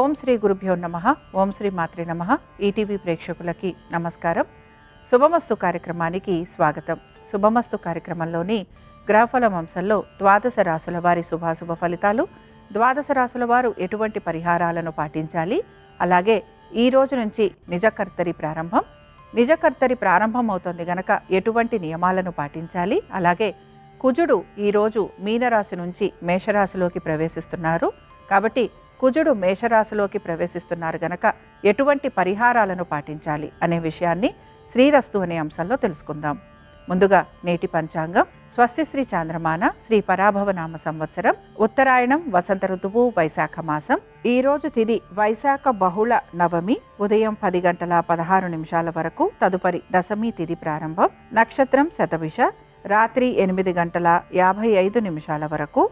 ఓం శ్రీ గురుభ్యో నమః. ఓం శ్రీ మాత్రే నమః. ఈటీవీ ప్రేక్షకులకి నమస్కారం. శుభమస్తు కార్యక్రమానికి స్వాగతం. శుభమస్తు కార్యక్రమంలోని గ్రహఫలం అంశంలో ద్వాదశ రాశుల వారి శుభాశుభ ఫలితాలు, ద్వాదశ రాశుల వారు ఎటువంటి పరిహారాలను పాటించాలి, అలాగే ఈ రోజు నుంచి నిజకర్తరి ప్రారంభం అవుతుంది గనక ఎటువంటి నియమాలను పాటించాలి, అలాగే కుజుడు ఈరోజు మీనరాశి నుంచి మేషరాశిలోకి ప్రవేశిస్తున్నారు కాబట్టి కుజుడు మేషరాశిలోకి ప్రవేశిస్తున్నారు గనక ఎటువంటి పరిహారాలను పాటించాలి అనే విషయాన్ని శ్రీరస్తు అనే అంశంలో తెలుసుకుందాం. ముందుగా నేటి పంచాంగం. స్వస్తి శ్రీ చాంద్రమాన శ్రీ పరాభవనామ సంవత్సరం ఉత్తరాయణం వసంత ఋతువు వైశాఖ మాసం. ఈ రోజు తిథి వైశాఖ బహుళ నవమి ఉదయం 10:16 వరకు, తదుపరి దశమి తిథి ప్రారంభం. నక్షత్రం శతభిష రాత్రి 8:55 వరకు.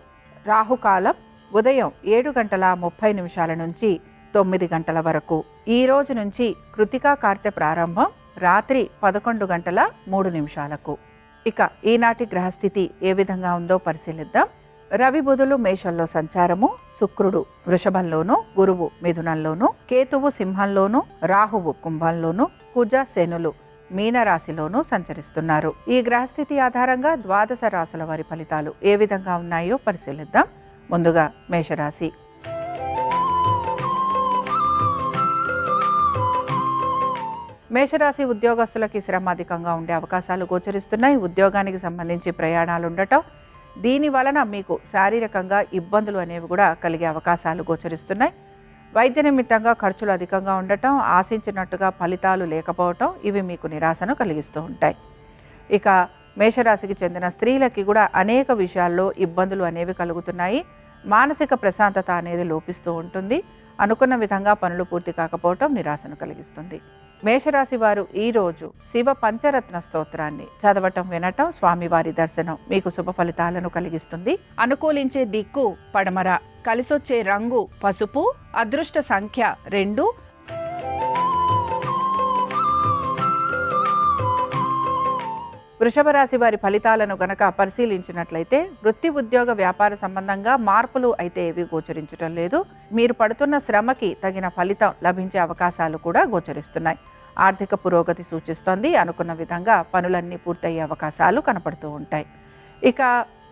రాహుకాలం ఉదయం 7:30 నుంచి 9 వరకు. ఈ రోజు నుంచి కృతికా కార్తె ప్రారంభం రాత్రి 11:03. ఇక ఈనాటి గ్రహస్థితి ఏ విధంగా ఉందో పరిశీలిద్దాం. రవి బుధులు మేషంలో సంచారము, శుక్రుడు వృషభంలోను, గురువు మిథునంలోను, కేతువు సింహంలోను, రాహువు కుంభంలోను, కుజ శనులు మీనరాశిలోనూ సంచరిస్తున్నారు. ఈ గ్రహస్థితి ఆధారంగా ద్వాదశ రాశుల వారి ఫలితాలు ఏ విధంగా ఉన్నాయో పరిశీలిద్దాం. ముందుగా మేషరాశి. మేషరాశి ఉద్యోగస్తులకి శ్రమ అధికంగా ఉండే అవకాశాలు గోచరిస్తున్నాయి. ఉద్యోగానికి సంబంధించి ప్రయాణాలు ఉండటం, దీని వలన మీకు శారీరకంగా ఇబ్బందులు అనేవి కూడా కలిగే అవకాశాలు గోచరిస్తున్నాయి. వైద్య నిమిత్తంగా ఖర్చులు అధికంగా ఉండటం, ఆశించినట్టుగా ఫలితాలు లేకపోవటం, ఇవి మీకు నిరాశను కలిగిస్తూ ఉంటాయి. ఇక మేషరాశికి చెందిన స్త్రీలకి కూడా అనేక విషయాల్లో ఇబ్బందులు అనేవి కలుగుతున్నాయి. మానసిక ప్రశాంతత అనేది లోపిస్తూ ఉంటుంది. అనుకున్న విధంగా పనులు పూర్తి కాకపోవటం నిరాశను కలిగిస్తుంది. మేషరాశి వారు ఈరోజు శివ పంచరత్న స్తోత్రాన్ని చదవటం, వినటం, స్వామివారి దర్శనం మీకు శుభ ఫలితాలను కలిగిస్తుంది. అనుకూలించే దిక్కు పడమర, కలిసొచ్చే రంగు పసుపు, అదృష్ట సంఖ్య 2. వృషభ రాశి వారి ఫలితాలను గనక పరిశీలించినట్లయితే వృత్తి ఉద్యోగ వ్యాపార సంబంధంగా మార్పులు అయితే ఏవి గోచరించడం లేదు. మీరు పడుతున్న శ్రమకి తగిన ఫలితం లభించే అవకాశాలు కూడా గోచరిస్తున్నాయి. ఆర్థిక పురోగతి సూచిస్తోంది. అనుకున్న విధంగా పనులన్నీ పూర్తయ్యే అవకాశాలు కనపడుతూ ఉంటాయి. ఇక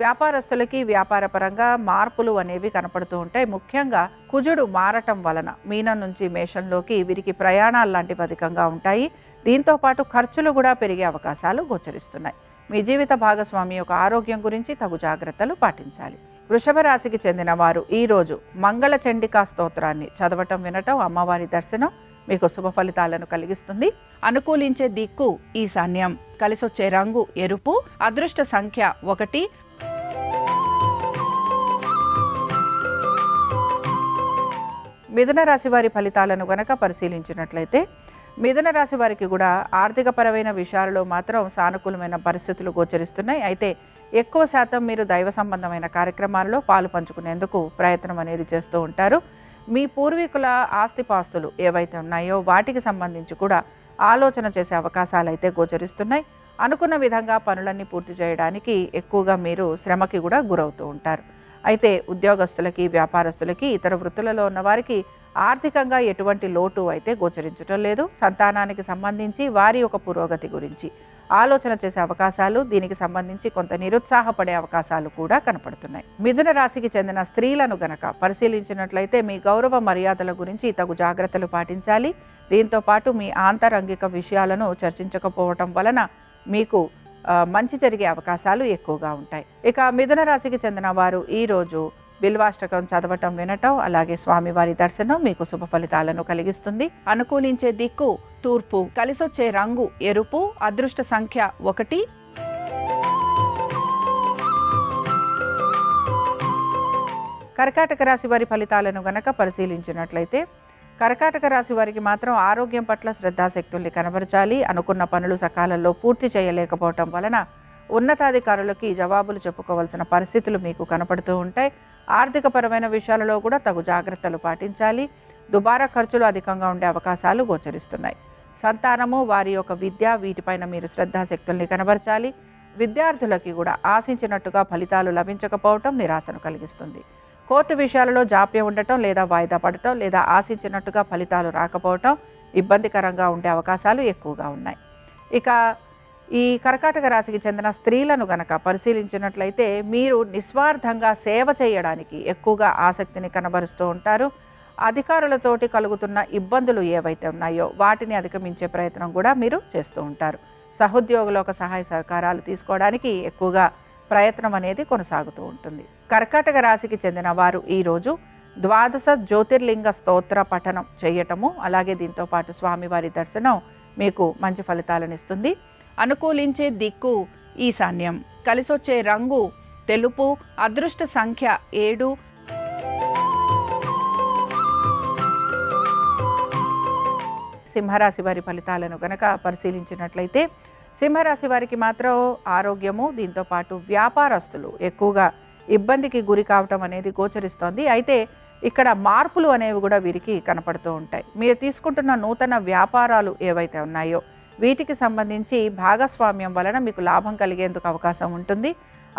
వ్యాపారస్తులకి వ్యాపారపరంగా మార్పులు అనేవి కనపడుతూ ఉంటాయి. ముఖ్యంగా కుజుడు మారటం వలన మీనం నుంచి మేషంలోకి వీరికి ప్రయాణాలు లాంటివి అధికంగా ఉంటాయి. దీంతో పాటు ఖర్చులు కూడా పెరిగే అవకాశాలు గోచరిస్తున్నాయి. మీ జీవిత భాగస్వామి యొక్క ఆరోగ్యం గురించి తగు జాగ్రత్తలు పాటించాలి. వృషభ రాశికి చెందిన వారు ఈరోజు మంగళ చండికా స్తోత్రాన్ని చదవటం, వినటం, అమ్మవారి దర్శనం మీకు శుభ ఫలితాలను కలిగిస్తుంది. అనుకూలించే దిక్కు ఈశాన్యం, కలిసొచ్చే రంగు ఎరుపు, అదృష్ట సంఖ్య 1. మిథున రాశి వారి ఫలితాలను గనక పరిశీలించినట్లయితే మిథున రాశి వారికి కూడా ఆర్థిక పరమైన విషయాలలో మాత్రం సానుకూలమైన పరిస్థితులు గోచరిస్తున్నాయి. అయితే ఎక్కువ శాతం మీరు దైవ సంబంధమైన కార్యక్రమాల్లో పాలు పంచుకునేందుకు ప్రయత్నం అనేది చేస్తూ ఉంటారు. మీ పూర్వీకుల ఆస్తిపాస్తులు ఏవైతే ఉన్నాయో వాటికి సంబంధించి కూడా ఆలోచన చేసే అవకాశాలు అయితే గోచరిస్తున్నాయి. అనుకున్న విధంగా పనులన్నీ పూర్తి చేయడానికి ఎక్కువగా మీరు శ్రమకి కూడా గురవుతూ ఉంటారు. అయితే ఉద్యోగస్తులకి, వ్యాపారస్తులకి, ఇతర వృత్తులలో ఉన్న వారికి ఆర్థికంగా ఎటువంటి లోటు అయితే గోచరించడం లేదు. సంతానానికి సంబంధించి వారి యొక్క పురోగతి గురించి ఆలోచన చేసే అవకాశాలు, దీనికి సంబంధించి కొంత నిరుత్సాహపడే అవకాశాలు కూడా కనపడుతున్నాయి. మిథున రాశికి చెందిన స్త్రీలను గనక పరిశీలించినట్లయితే మీ గౌరవ మర్యాదల గురించి తగు జాగ్రత్తలు పాటించాలి. దీంతో పాటు మీ ఆంతరంగిక విషయాలను చర్చించకపోవటం వలన మీకు మంచి జరిగే అవకాశాలు ఎక్కువగా ఉంటాయి. ఇక మిథున రాశికి చెందిన వారు ఈరోజు బిల్వాష్టకం చదవటం, వినటం, అలాగే స్వామివారి దర్శనం మీకు శుభ ఫలితాలను కలిగిస్తుంది. అనుకూలించే దిక్కు తూర్పు, కలిసొచ్చే రంగు ఎరుపు, అదృష్ట సంఖ్య 1. కర్కాటక రాశి వారి ఫలితాలను గనక పరిశీలించినట్లయితే కర్కాటక రాశి వారికి మాత్రం ఆరోగ్యం పట్ల శ్రద్ధాశక్తుల్ని కనబరచాలి. అనుకున్న పనులు సకాలంలో పూర్తి చేయలేకపోవటం వలన ఉన్నతాధికారులకి జవాబులు చెప్పుకోవాల్సిన పరిస్థితులు మీకు కనపడుతూ ఉంటాయి. ఆర్థిక పరమైన విషయాలలో కూడా తగు జాగ్రత్తలు పాటించాలి. దుబారా ఖర్చులు అధికంగా ఉండే అవకాశాలు గోచరిస్తున్నాయి. సంతానము, వారి యొక్క విద్య, వీటిపైన మీరు శ్రద్ధాశక్తుల్ని కనబరచాలి. విద్యార్థులకి కూడా ఆశించినట్టుగా ఫలితాలు లభించకపోవటం నిరాశను కలిగిస్తుంది. కోర్టు విషయాలలో జాప్యం ఉండటం లేదా వాయిదా పడటం లేదా ఆశించినట్టుగా ఫలితాలు రాకపోవటం ఇబ్బందికరంగా ఉండే అవకాశాలు ఎక్కువగా ఉన్నాయి. ఇక ఈ కర్కాటక రాశికి చెందిన స్త్రీలను గనక పరిశీలించినట్లయితే మీరు నిస్వార్థంగా సేవ చేయడానికి ఎక్కువగా ఆసక్తిని కనబరుస్తూ ఉంటారు. అధికారులతోటి కలుగుతున్న ఇబ్బందులు ఏవైతే ఉన్నాయో వాటిని అధిగమించే ప్రయత్నం కూడా మీరు చేస్తూ ఉంటారు. సహోద్యోగుల ఒక సహాయ సహకారాలు తీసుకోవడానికి ఎక్కువగా ప్రయత్నం అనేది కొనసాగుతూ ఉంటుంది. కర్కాటక రాశికి చెందిన వారు ఈరోజు 12 జ్యోతిర్లింగ స్తోత్ర పఠనం చేయటము, అలాగే దీంతో పాటు స్వామివారి దర్శనం మీకు మంచి ఫలితాలను ఇస్తుంది. అనుకూలించే దిక్కు ఈశాన్యం, కలిసొచ్చే రంగు తెలుపు, అదృష్ట సంఖ్య 7. సింహరాశి వారి ఫలితాలను గనక పరిశీలించినట్లయితే సింహరాశి వారికి మాత్రం ఆరోగ్యము, దీంతో పాటు వ్యాపారస్తులు ఎక్కువగా ఇబ్బందికి గురి కావటం అనేది గోచరిస్తోంది. అయితే ఇక్కడ మార్పులు అనేవి కూడా వీరికి కనపడుతూ ఉంటాయి. మీరు తీసుకుంటున్న నూతన వ్యాపారాలు ఏవైతే ఉన్నాయో వీటికి సంబంధించి భాగస్వామ్యం వలన మీకు లాభం కలిగేందుకు అవకాశం ఉంటుంది.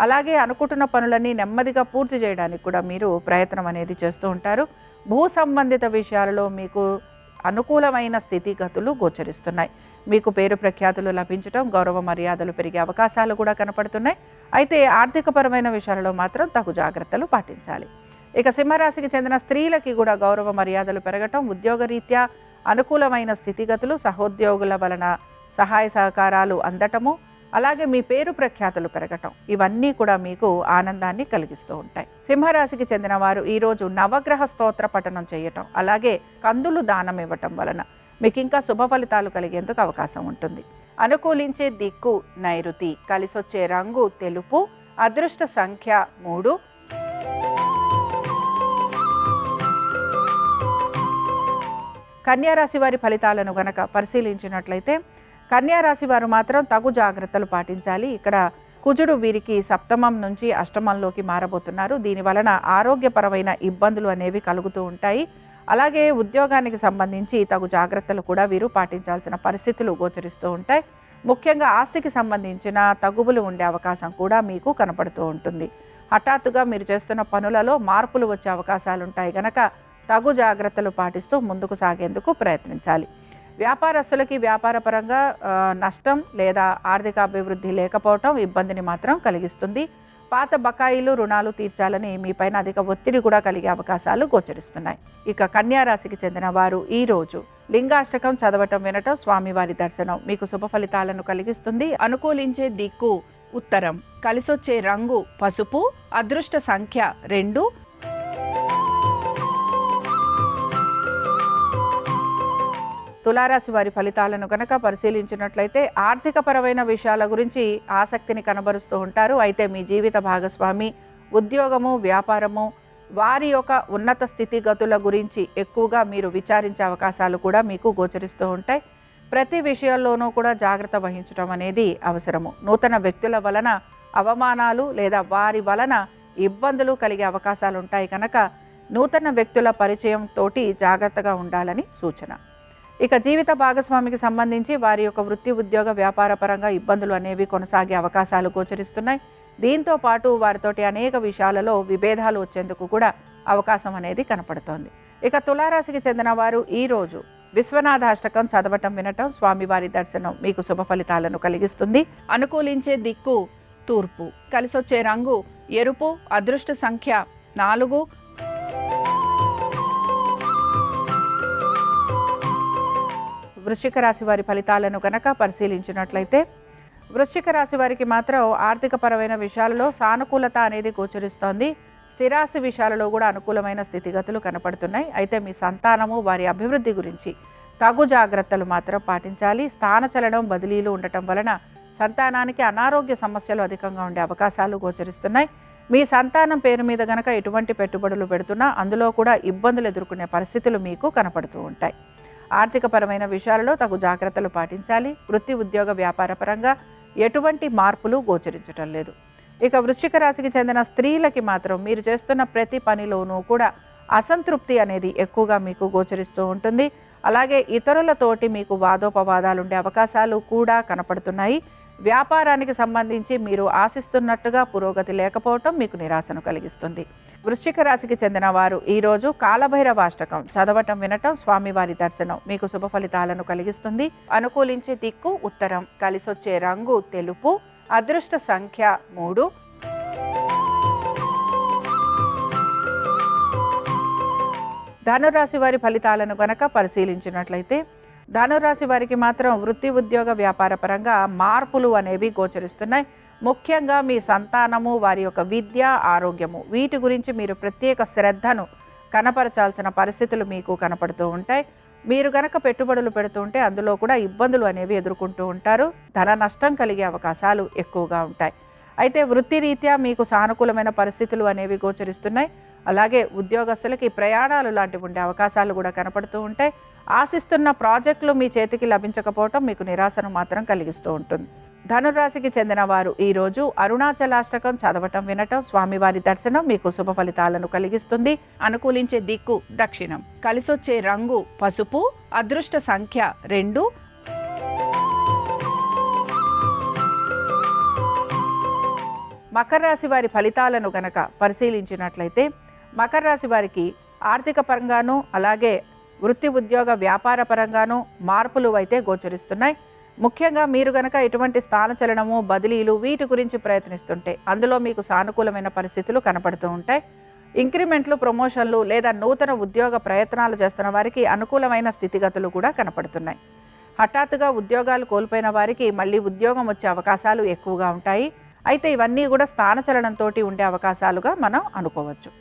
అలాగే అనుకుంటున్న పనులన్నీ నెమ్మదిగా పూర్తి చేయడానికి కూడా మీరు ప్రయత్నం అనేది చేస్తూ ఉంటారు. భూ సంబంధిత విషయాలలో మీకు అనుకూలమైన స్థితిగతులు గోచరిస్తున్నాయి. మీకు పేరు ప్రఖ్యాతులు లభించడం, గౌరవ మర్యాదలు పెరిగే అవకాశాలు కూడా కనపడుతున్నాయి. అయితే ఆర్థికపరమైన విషయాలలో మాత్రం తగు జాగ్రత్తలు పాటించాలి. ఇక సింహరాశికి చెందిన స్త్రీలకి కూడా గౌరవ మర్యాదలు పెరగటం, ఉద్యోగరీత్యా అనుకూలమైన స్థితిగతులు, సహోద్యోగుల వలన సహాయ సహకారాలు అందటము, అలాగే మీ పేరు ప్రఖ్యాతులు పెరగటం, ఇవన్నీ కూడా మీకు ఆనందాన్ని కలిగిస్తూ ఉంటాయి. సింహరాశికి చెందిన వారు ఈరోజు నవగ్రహ స్తోత్ర పఠనం చేయటం, అలాగే కందులు దానం ఇవ్వటం వలన మీకు ఇంకా శుభ ఫలితాలు కలిగేందుకు అవకాశం ఉంటుంది. అనుకూలించే దిక్కు నైరుతి, కలిసొచ్చే రంగు తెలుపు, అదృష్ట సంఖ్య 3. కన్యారాశి వారి ఫలితాలను గనక పరిశీలించినట్లయితే కన్యారాశి వారు మాత్రం తగు జాగ్రత్తలు పాటించాలి. ఇక్కడ కుజుడు వీరికి సప్తమం నుంచి అష్టమంలోకి మారబోతున్నారు. దీని వలన ఆరోగ్యపరమైన ఇబ్బందులు అనేవి కలుగుతూ ఉంటాయి. అలాగే ఉద్యోగానికి సంబంధించి తగు జాగ్రత్తలు కూడా వీరు పాటించాల్సిన పరిస్థితులు గోచరిస్తూ ఉంటాయి. ముఖ్యంగా ఆస్తికి సంబంధించిన తగువులు ఉండే అవకాశం కూడా మీకు కనపడుతూ ఉంటుంది. హఠాత్తుగా మీరు చేస్తున్న పనులలో మార్పులు వచ్చే అవకాశాలు ఉంటాయి కనుక తగు జాగ్రత్తలు పాటిస్తూ ముందుకు సాగేందుకు ప్రయత్నించాలి. వ్యాపారస్తులకి వ్యాపారపరంగా నష్టం లేదా ఆర్థిక అభివృద్ధి లేకపోవటం ఇబ్బందిని మాత్రం కలిగిస్తుంది. పాత బకాయిలు, రుణాలు తీర్చాలని మీపైన అధిక ఒత్తిడి కూడా కలిగే అవకాశాలు గోచరిస్తున్నాయి. ఇక కన్యారాశికి చెందిన వారు ఈరోజు లింగాష్టకం చదవటం, వినటం, స్వామివారి దర్శనం మీకు శుభ ఫలితాలను కలిగిస్తుంది. అనుకూలించే దిక్కు ఉత్తరం, కలిసొచ్చే రంగు పసుపు, అదృష్ట సంఖ్య 2. తులారాశి వారి ఫలితాలను కనుక పరిశీలించినట్లయితే ఆర్థిక పరమైన విషయాల గురించి ఆసక్తిని కనబరుస్తూ ఉంటారు. అయితే మీ జీవిత భాగస్వామి, ఉద్యోగము, వ్యాపారము, వారి యొక్క ఉన్నత స్థితిగతుల గురించి ఎక్కువగా మీరు విచారించే అవకాశాలు కూడా మీకు గోచరిస్తూ ఉంటాయి. ప్రతి విషయాల్లోనూ కూడా జాగ్రత్త వహించడం అనేది అవసరము. నూతన వ్యక్తుల వలన అవమానాలు లేదా వారి వలన ఇబ్బందులు కలిగే అవకాశాలు ఉంటాయి కనుక నూతన వ్యక్తుల పరిచయం తోటి జాగ్రత్తగా ఉండాలని సూచన. ఇక జీవిత భాగస్వామికి సంబంధించి వారి యొక్క వృత్తి, ఉద్యోగ, వ్యాపార పరంగా ఇబ్బందులు అనేవి కొనసాగే అవకాశాలు గోచరిస్తున్నాయి. దీంతో పాటు వారితోటి అనేక విషయాలలో విభేదాలు వచ్చేందుకు కూడా అవకాశం అనేది కనపడుతోంది. ఇక తులారాశికి చెందిన వారు ఈరోజు విశ్వనాథాష్టకం చదవటం, వినటం, స్వామివారి దర్శనం మీకు శుభ ఫలితాలను కలిగిస్తుంది. అనుకూలించే దిక్కు తూర్పు, కలిసొచ్చే రంగు ఎరుపు, అదృష్ట సంఖ్య 4. వృశ్చిక రాశి వారి ఫలితాలను కనుక పరిశీలించినట్లయితే వృశ్చిక రాశి వారికి మాత్రం ఆర్థిక పరమైన విషయాలలో సానుకూలత అనేది గోచరిస్తోంది. స్థిరాస్తి విషయాలలో కూడా అనుకూలమైన స్థితిగతులు కనపడుతున్నాయి. అయితే మీ సంతానము, వారి అభివృద్ధి గురించి తగు జాగ్రత్తలు మాత్రం పాటించాలి. స్థానచలనం, బదిలీలు ఉండటం వలన సంతానానికి అనారోగ్య సమస్యలు అధికంగా ఉండే అవకాశాలు గోచరిస్తున్నాయి. మీ సంతానం పేరు మీద గనక ఎటువంటి పెట్టుబడులు పెడుతున్నా అందులో కూడా ఇబ్బందులు ఎదుర్కొనే పరిస్థితులు మీకు కనపడుతూ ఉంటాయి. ఆర్థిక పరమైన విషయాలలో తగు జాగ్రత్తలు పాటించాలి. వృత్తి, ఉద్యోగ, వ్యాపార పరంగా ఎటువంటి మార్పులు గోచరించటం లేదు. ఇక వృశ్చిక రాశికి చెందిన స్త్రీలకి మాత్రం మీరు చేస్తున్న ప్రతి పనిలోనూ కూడా అసంతృప్తి అనేది ఎక్కువగా మీకు గోచరిస్తూ ఉంటుంది. అలాగే ఇతరులతోటి మీకు వాదోపవాదాలు ఉండే అవకాశాలు కూడా కనపడుతున్నాయి. వ్యాపారానికి సంబంధించి మీరు ఆశిస్తున్నట్టుగా పురోగతి లేకపోవటం మీకు నిరాశను కలిగిస్తుంది. వృశ్చిక రాశికి చెందిన వారు ఈరోజు కాలభైరవాష్టకం చదవటం వినటం, స్వామివారి దర్శనం మీకు శుభ ఫలితాలను కలిగిస్తుంది. అనుకూలించే దిక్కు ఉత్తరం, కలిసొచ్చే రంగు తెలుపు, అదృష్ట సంఖ్య 3. ధనురాశి వారి ఫలితాలను గనక పరిశీలించినట్లయితే ధనురాశి వారికి మాత్రం వృత్తి, ఉద్యోగ, వ్యాపార పరంగా మార్పులు అనేవి గోచరిస్తున్నాయి. ముఖ్యంగా మీ సంతానము, వారి యొక్క విద్య, ఆరోగ్యము, వీటి గురించి మీరు ప్రత్యేక శ్రద్ధను కనపరచాల్సిన పరిస్థితులు మీకు కనపడుతూ ఉంటాయి. మీరు గనక పెట్టుబడులు పెడుతూ ఉంటే అందులో కూడా ఇబ్బందులు అనేవి ఎదుర్కొంటూ ఉంటారు. ధన నష్టం కలిగే అవకాశాలు ఎక్కువగా ఉంటాయి. అయితే వృత్తి రీత్యా మీకు సానుకూలమైన పరిస్థితులు అనేవి గోచరిస్తున్నాయి. అలాగే ఉద్యోగస్తులకి ప్రయాణాలు లాంటివి ఉండే అవకాశాలు కూడా కనపడుతూ ఉంటాయి. ఆశిస్తున్న ప్రాజెక్టులు మీ చేతికి లభించకపోవటం మీకు నిరాశను మాత్రం కలిగిస్తూ ఉంటుంది. ధనురాశికి చెందిన వారు ఈరోజు అరుణాచలాష్టకం చదవటం వినటం, స్వామివారి దర్శనం మీకు శుభ ఫలితాలను కలిగిస్తుంది. అనుకూలించే దిక్కు దక్షిణం, కలిసొచ్చే రంగు పసుపు, అదృష్ట సంఖ్య 2. మకర రాశి వారి ఫలితాలను గనక పరిశీలించినట్లయితే మకర రాశి వారికి ఆర్థిక పరంగాను అలాగే వృత్తి, ఉద్యోగ, వ్యాపార పరంగాను మార్పులు అయితే గోచరిస్తున్నాయి. ముఖ్యంగా మీరు గనక ఎటువంటి స్థానచలనము, బదిలీలు వీటి గురించి ప్రయత్నిస్తుంటే అందులో మీకు సానుకూలమైన పరిస్థితులు కనపడుతూ ఉంటాయి. ఇంక్రిమెంట్లు, ప్రమోషన్లు లేదా నూతన ఉద్యోగ ప్రయత్నాలు చేస్తున్న వారికి అనుకూలమైన స్థితిగతులు కూడా కనపడుతున్నాయి. హఠాత్తుగా ఉద్యోగాలు కోల్పోయిన వారికి మళ్ళీ ఉద్యోగం వచ్చే అవకాశాలు ఎక్కువగా ఉంటాయి. అయితే ఇవన్నీ కూడా స్థానచలనంతో ఉండే అవకాశాలుగా మనం అనుకోవచ్చు.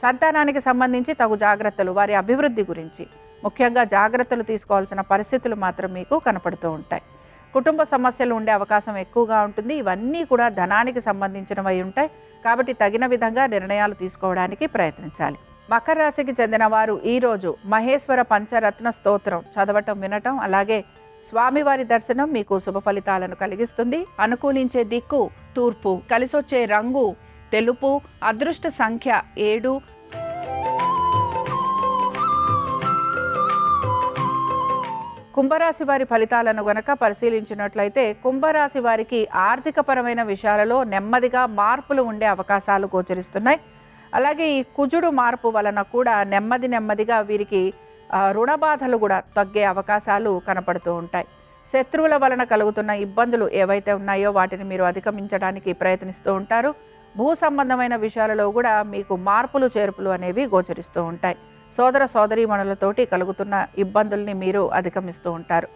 సంతానానికి సంబంధించి తగు జాగ్రత్తలు, వారి అభివృద్ధి గురించి ముఖ్యంగా జాగ్రత్తలు తీసుకోవాల్సిన పరిస్థితులు మాత్రం మీకు కనపడుతూ ఉంటాయి. కుటుంబ సమస్యలు ఉండే అవకాశం ఎక్కువగా ఉంటుంది. ఇవన్నీ కూడా ధనానికి సంబంధించినవి ఉంటాయి. కాబట్టి తగిన విధంగా నిర్ణయాలు తీసుకోవడానికి ప్రయత్నించాలి. మకర రాశికి చెందిన వారు ఈరోజు మహేశ్వర పంచరత్న స్తోత్రం చదవటం వినటం అలాగే స్వామివారి దర్శనం మీకు శుభ ఫలితాలను కలిగిస్తుంది. అనుకూలించే దిక్కు తూర్పు, కలిసొచ్చే రంగు తెలుపు, అదృష్ట సంఖ్య 7. కుంభరాశి వారి ఫలితాలను గనక పరిశీలించినట్లయితే కుంభరాశి వారికి ఆర్థిక పరమైన విషయాలలో నెమ్మదిగా మార్పులు ఉండే అవకాశాలు గోచరిస్తున్నాయి. అలాగే ఈ కుజుడు మార్పు వలన కూడా నెమ్మదిగా వీరికి రుణ బాధలు కూడా తగ్గే అవకాశాలు కనపడుతూ ఉంటాయి. శత్రువుల వలన కలుగుతున్న ఇబ్బందులు ఏవైతే ఉన్నాయో వాటిని మీరు అధిగమించడానికి ప్రయత్నిస్తూ ఉంటారు. భూ సంబంధమైన విషయాలలో కూడా మీకు మార్పులు, చేర్పులు అనేవి గోచరిస్తూ ఉంటాయి. సోదర సోదరీమణులతోటి కలుగుతున్న ఇబ్బందుల్ని మీరు అధిగమిస్తూ ఉంటారు.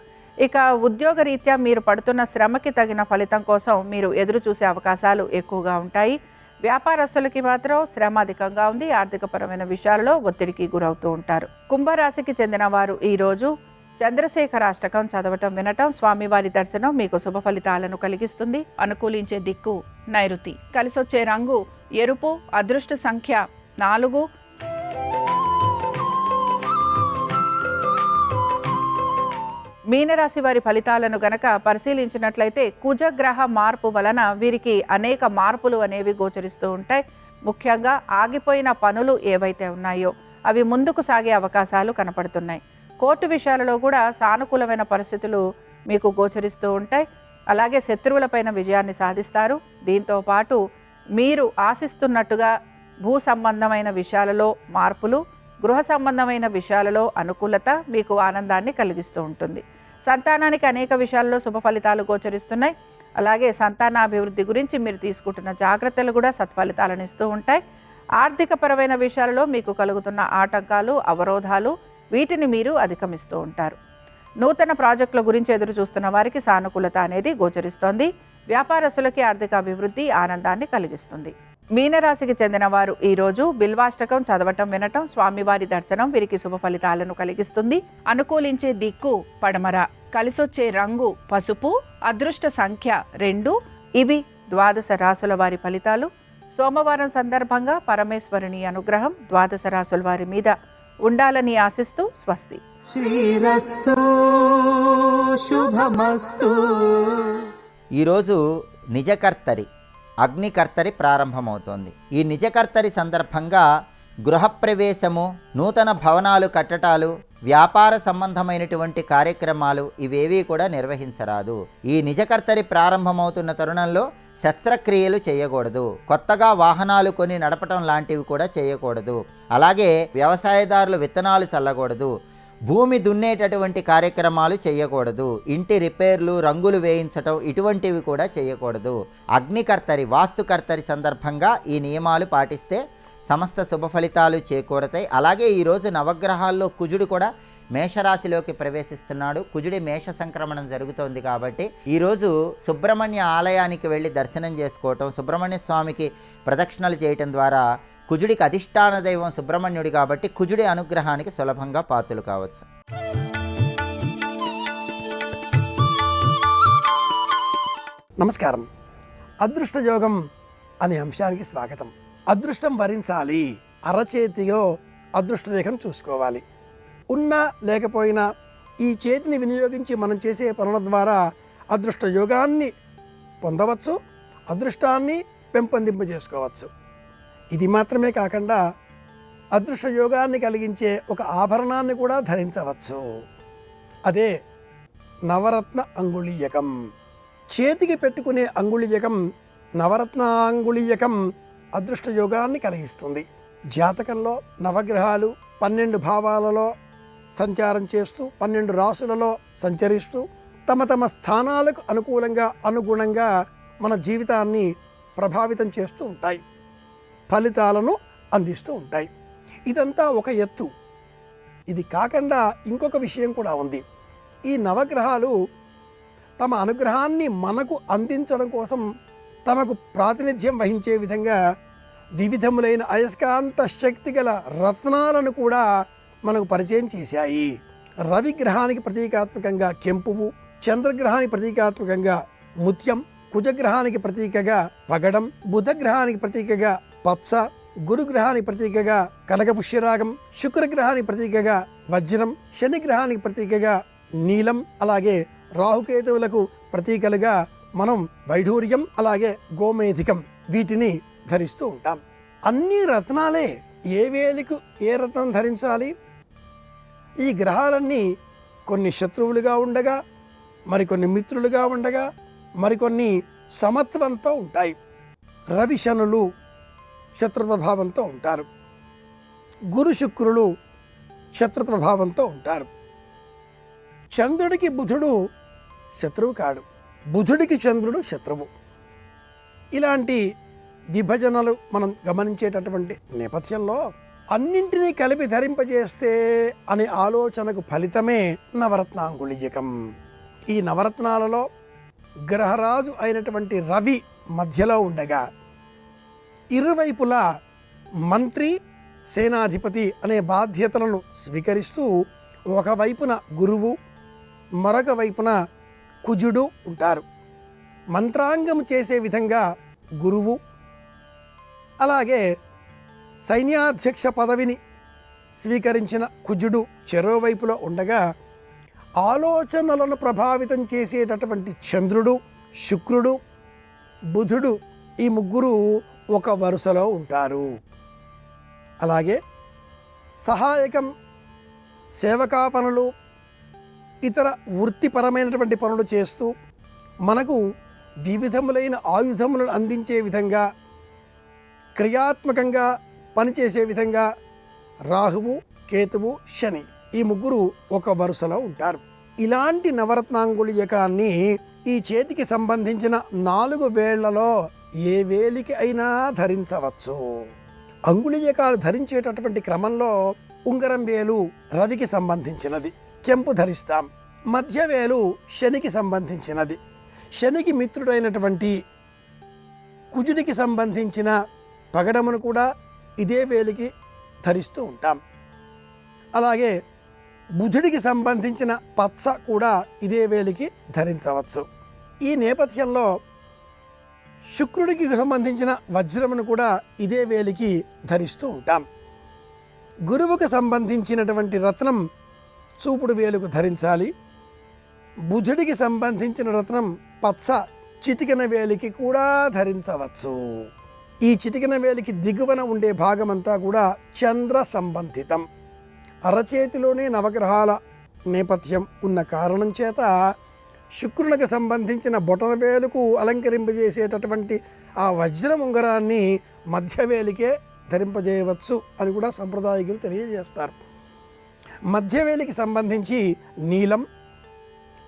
ఇక ఉద్యోగ రీత్యా మీరు పడుతున్న శ్రమకి తగిన ఫలితం కోసం మీరు ఎదురు చూసే అవకాశాలు ఎక్కువగా ఉంటాయి. వ్యాపారస్తులకి మాత్రం శ్రమ అధికంగా ఉంది. ఆర్థికపరమైన విషయాలలో ఒత్తిడికి గురవుతూ ఉంటారు. కుంభరాశికి చెందిన వారు ఈరోజు చంద్రశేఖరాష్టకం చదవటం వినటం, స్వామివారి దర్శనం మీకు శుభ ఫలితాలను కలిగిస్తుంది. అనుకూలించే దిక్కు నైరుతి, కలిసొచ్చే రంగు ఎరుపు, అదృష్ట సంఖ్య 4. మీనరాశి వారి ఫలితాలను గనక పరిశీలించినట్లయితే కుజగ్రహ మార్పు వలన వీరికి అనేక మార్పులు అనేవి గోచరిస్తూ ఉంటాయి. ముఖ్యంగా ఆగిపోయిన పనులు ఏవైతే ఉన్నాయో అవి ముందుకు సాగే అవకాశాలు కనపడుతున్నాయి. కోర్టు విషయాలలో కూడా సానుకూలమైన పరిస్థితులు మీకు గోచరిస్తూ ఉంటాయి. అలాగే శత్రువులపైన విజయాన్ని సాధిస్తారు. దీంతో పాటు మీరు ఆశిస్తున్నట్టుగా భూ సంబంధమైన విషయాలలో మార్పులు, గృహ సంబంధమైన విషయాలలో అనుకూలత మీకు ఆనందాన్ని కలిగిస్తూ ఉంటుంది. సంతానానికి అనేక విషయాల్లో శుభ ఫలితాలు గోచరిస్తున్నాయి. అలాగే సంతానాభివృద్ధి గురించి మీరు తీసుకుంటున్న జాగ్రత్తలు కూడా సత్ఫలితాలను ఇస్తూ ఉంటాయి. ఆర్థిక పరమైన విషయాలలో మీకు కలుగుతున్న ఆటంకాలు, అవరోధాలు వీటిని మీరు అధిగమిస్తూ ఉంటారు. నూతన ప్రాజెక్టుల గురించి ఎదురు చూస్తున్న వారికి సానుకూలత అనేది గోచరిస్తోంది. వ్యాపారస్తులకి ఆర్థిక అభివృద్ధి ఆనందాన్ని కలిగిస్తుంది. మీనరాశికి చెందిన వారు ఈరోజు బిల్వాష్టకం చదవటం వినటం, స్వామివారి దర్శనం వీరికి శుభ ఫలితాలను కలిగిస్తుంది. అనుకూలించే దిక్కు పడమర, కలిసొచ్చే రంగు పసుపు, అదృష్ట సంఖ్య 2. ఇవి ద్వాదశ రాశుల వారి ఫలితాలు. సోమవారం సందర్భంగా పరమేశ్వరుని అనుగ్రహం ద్వాదశ రాశుల వారి మీద ఉండాలని ఆశిస్తూ స్వస్తి. శ్రీరస్తు శుభమస్తు. ఈరోజు నిజకర్తరి అగ్నికర్తరి ప్రారంభమవుతోంది. ఈ నిజకర్తరి సందర్భంగా గృహప్రవేశము, నూతన భవనాలు కట్టటాలు, వ్యాపార సంబంధమైనటువంటి కార్యక్రమాలు ఇవేవీ కూడా నిర్వహించరాదు. ఈ నిజకర్తరి ప్రారంభమవుతున్న తరుణంలో శస్త్రక్రియలు చేయకూడదు. కొత్తగా వాహనాలు కొని నడపటం లాంటివి కూడా చేయకూడదు. అలాగే వ్యవసాయదారులు విత్తనాలు చల్లకూడదు. భూమి దున్నేటటువంటి కార్యక్రమాలు చేయకూడదు. ఇంటి రిపేర్లు, రంగులు వేయించటం ఇటువంటివి కూడా చేయకూడదు. అగ్నికర్తరి, వాస్తుకర్తరి సందర్భంగా ఈ నియమాలు పాటిస్తే సమస్త శుభ ఫలితాలు చేకూరతాయి. అలాగే ఈరోజు నవగ్రహాల్లో కుజుడు కూడా మేషరాశిలోకి ప్రవేశిస్తున్నాడు. కుజుడి మేష సంక్రమణం జరుగుతోంది కాబట్టి ఈరోజు సుబ్రహ్మణ్య ఆలయానికి వెళ్ళి దర్శనం చేసుకోవటం, సుబ్రహ్మణ్య స్వామికి ప్రదక్షిణలు చేయటం ద్వారా కుజుడికి అధిష్టాన దైవం సుబ్రహ్మణ్యుడి కాబట్టి కుజుడి అనుగ్రహానికి సులభంగా పాత్రలు కావచ్చు. నమస్కారం. అదృష్ట యోగం అనే అంశానికి స్వాగతం. అదృష్టం వరించాలి, అరచేతిలో అదృష్ట రేఖను చూసుకోవాలి. ఉన్నా లేకపోయినా ఈ చేతిని వినియోగించి మనం చేసే పనుల ద్వారా అదృష్ట యోగాన్ని పొందవచ్చు, అదృష్టాన్ని పెంపొందింపజేసుకోవచ్చు. ఇది మాత్రమే కాకుండా అదృష్ట యోగాన్ని కలిగించే ఒక ఆభరణాన్ని కూడా ధరించవచ్చు. అదే నవరత్న అంగుళీయకం. చేతికి పెట్టుకునే అంగుళీయకం, నవరత్నాంగుళీయకం అదృష్ట యోగాన్ని కలిగిస్తుంది. జాతకంలో నవగ్రహాలు 12 భావాలలో సంచారం చేస్తూ 12 రాసులలో సంచరిస్తూ తమ తమ స్థానాలకు అనుగుణంగా మన జీవితాన్ని ప్రభావితం చేస్తూ ఉంటాయి, ఫలితాలను అందిస్తూ ఉంటాయి. ఇదంతా ఒక ఎత్తు. ఇది కాకుండా ఇంకొక విషయం కూడా ఉంది. ఈ నవగ్రహాలు తమ అనుగ్రహాన్ని మనకు అందించడం కోసం తమకు ప్రాతినిధ్యం వహించే విధంగా వివిధములైన అయస్కాంత శక్తి గల రత్నాలను కూడా మనకు పరిచయం చేశాయి. రవి గ్రహానికి ప్రతీకాత్మకంగా కెంపువు, చంద్రగ్రహానికి ప్రతీకాత్మకంగా ముత్యం, కుజగ్రహానికి ప్రతీకగా పగడం, బుధగ్రహానికి ప్రతీకగా పచ్చ, గురుగ్రహానికి ప్రతీకగా కనకపుష్యరాగం, శుక్రగ్రహానికి ప్రతీకగా వజ్రం, శనిగ్రహానికి ప్రతీకగా నీలం, అలాగే రాహుకేతువులకు ప్రతీకలుగా మనం వైఢూర్యం, అలాగే గోమేధికం వీటిని ధరిస్తూ ఉంటాం. అన్ని రత్నాలే. ఏ వేలికు ఏ రత్నం ధరించాలి? ఈ గ్రహాలన్నీ కొన్ని శత్రువులుగా ఉండగా, మరికొన్ని మిత్రులుగా ఉండగా, మరికొన్ని సమత్వంతో ఉంటాయి. రవి శనులు శత్రుత్వ భావంతో ఉంటారు. గురు శుక్రులు శత్రుత్వ భావంతో ఉంటారు. చంద్రుడికి బుధుడు శత్రువు కాడు, బుధుడికి చంద్రుడు శత్రువు. ఇలాంటి విభజనలు మనం గమనించేటటువంటి నేపథ్యంలో అన్నింటినీ కలిపి ధరింపజేస్తే అనే ఆలోచనకు ఫలితమే నవరత్నాంగుళీయకం. ఈ నవరత్నాలలో గ్రహరాజు అయినటువంటి రవి మధ్యలో ఉండగా, ఇరువైపులా మంత్రి, సేనాధిపతి అనే బాధ్యతలను స్వీకరిస్తూ ఒకవైపున గురువు, మరొక వైపున కుజుడు ఉంటారు. మంత్రాంగం చేసే విధంగా గురువు, అలాగే సైన్యాధ్యక్ష పదవిని స్వీకరించిన కుజుడు చెరోవైపులో ఉండగా, ఆలోచనలను ప్రభావితం చేసేటటువంటి చంద్రుడు, శుక్రుడు, బుధుడు ఈ ముగ్గురు ఒక వరుసలో ఉంటారు. అలాగే సహాయకం, సేవకా పనులు, ఇతర వృత్తిపరమైనటువంటి పనులు చేస్తూ మనకు వివిధములైన ఆయుధములను అందించే విధంగా, క్రియాత్మకంగా పనిచేసే విధంగా రాహువు, కేతువు, శని ఈ ముగ్గురు ఒక వరుసలో ఉంటారు. ఇలాంటి నవరత్నాంగుళీయకాన్ని ఈ చేతికి సంబంధించిన 4 వేళ్లలో ఏ వేలికి అయినా ధరించవచ్చు. అంగుళీయకాలు ధరించేటటువంటి క్రమంలో ఉంగరం వేలు రవికి సంబంధించినది, కెంపు ధరిస్తాం. మధ్య వేలు శనికి సంబంధించినది, శనికి మిత్రుడైనటువంటి కుజుడికి సంబంధించిన పగడమును కూడా ఇదే వేలికి ధరిస్తూ ఉంటాం. అలాగే బుధుడికి సంబంధించిన పచ్చ కూడా ఇదే వేలికి ధరించవచ్చు. ఈ నేపథ్యంలో శుక్రుడికి సంబంధించిన వజ్రమును కూడా ఇదే వేలికి ధరిస్తూ ఉంటాం. గురువుకు సంబంధించినటువంటి రత్నం చూపుడు వేలుకు ధరించాలి. బుధుడికి సంబంధించిన రత్నం పచ్చ చిటికెన వేలికి కూడా ధరించవచ్చు. ఈ చిటికెన వేలికి దిగువన ఉండే భాగమంతా కూడా చంద్ర సంబంధితం. అరచేతిలోనే నవగ్రహాల నేపథ్యం ఉన్న కారణం చేత శుక్రునికి సంబంధించిన బొటనవేలుకు అలంకరింపజేసేటటువంటి ఆ వజ్రం ఉంగరాన్ని మధ్యవేలికే ధరింపజేయవచ్చు అని కూడా సంప్రదాయకులు తెలియజేస్తారు. మధ్యవేలికి సంబంధించి నీలం,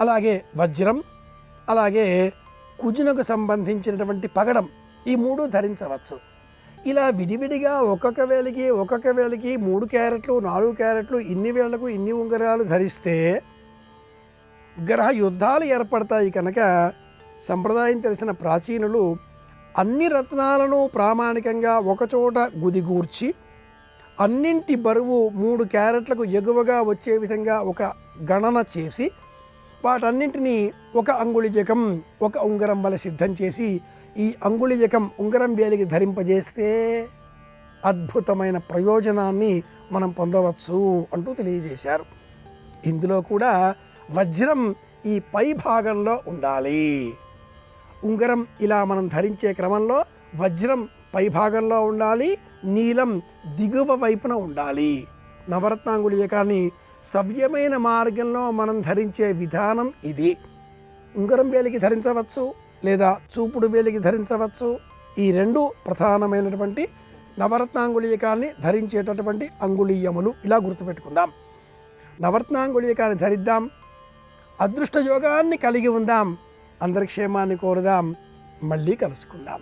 అలాగే వజ్రం, అలాగే కుజునకు సంబంధించినటువంటి పగడం, ఈ మూడు ధరించవచ్చు. ఇలా విడివిడిగా ఒక్కొక్క వేలికి 3 క్యారెట్లు 4 క్యారెట్లు ఇన్ని వేళ్లకు ఇన్ని ఉంగరాలు ధరిస్తే గ్రహ యుద్ధాలు ఏర్పడతాయి. కనుక సంప్రదాయం తెలిసిన ప్రాచీనులు అన్ని రత్నాలను ప్రామాణికంగా ఒకచోట గుదిగూర్చి అన్నింటి బరువు 3 క్యారెట్లకు ఎగువగా వచ్చే విధంగా ఒక గణన చేసి వాటన్నింటినీ ఒక అంగుళిజకం ఒక ఉంగరం వల్ల సిద్ధం చేసి ఈ అంగుళిజకం ఉంగరం వేలికి ధరింపజేస్తే అద్భుతమైన ప్రయోజనాన్ని మనం పొందవచ్చు అంటూ తెలియజేశారు. ఇందులో కూడా వజ్రం ఈ పై భాగంలో ఉండాలి. ఉంగరం ఇలా మనం ధరించే క్రమంలో వజ్రం పై భాగంలో ఉండాలి, నీలం దిగువ వైపున ఉండాలి. నవరత్నాంగుళీయకాన్ని సవ్యమైన మార్గంలో మనం ధరించే విధానం ఇది. ఉంగరం వేలికి ధరించవచ్చు లేదా చూపుడు వేలికి ధరించవచ్చు. ఈ 2 ప్రధానమైనటువంటి నవరత్నాంగుళీయకాన్ని ధరించేటటువంటి అంగుళీయములు. ఇలా గుర్తుపెట్టుకుందాం. నవరత్నాంగుళీయకాన్ని ధరిద్దాం, అదృష్ట యోగాన్ని కలిగి ఉందాం, అందరి క్షేమాన్ని కోరుదాం. మళ్ళీ కలుసుకుందాం.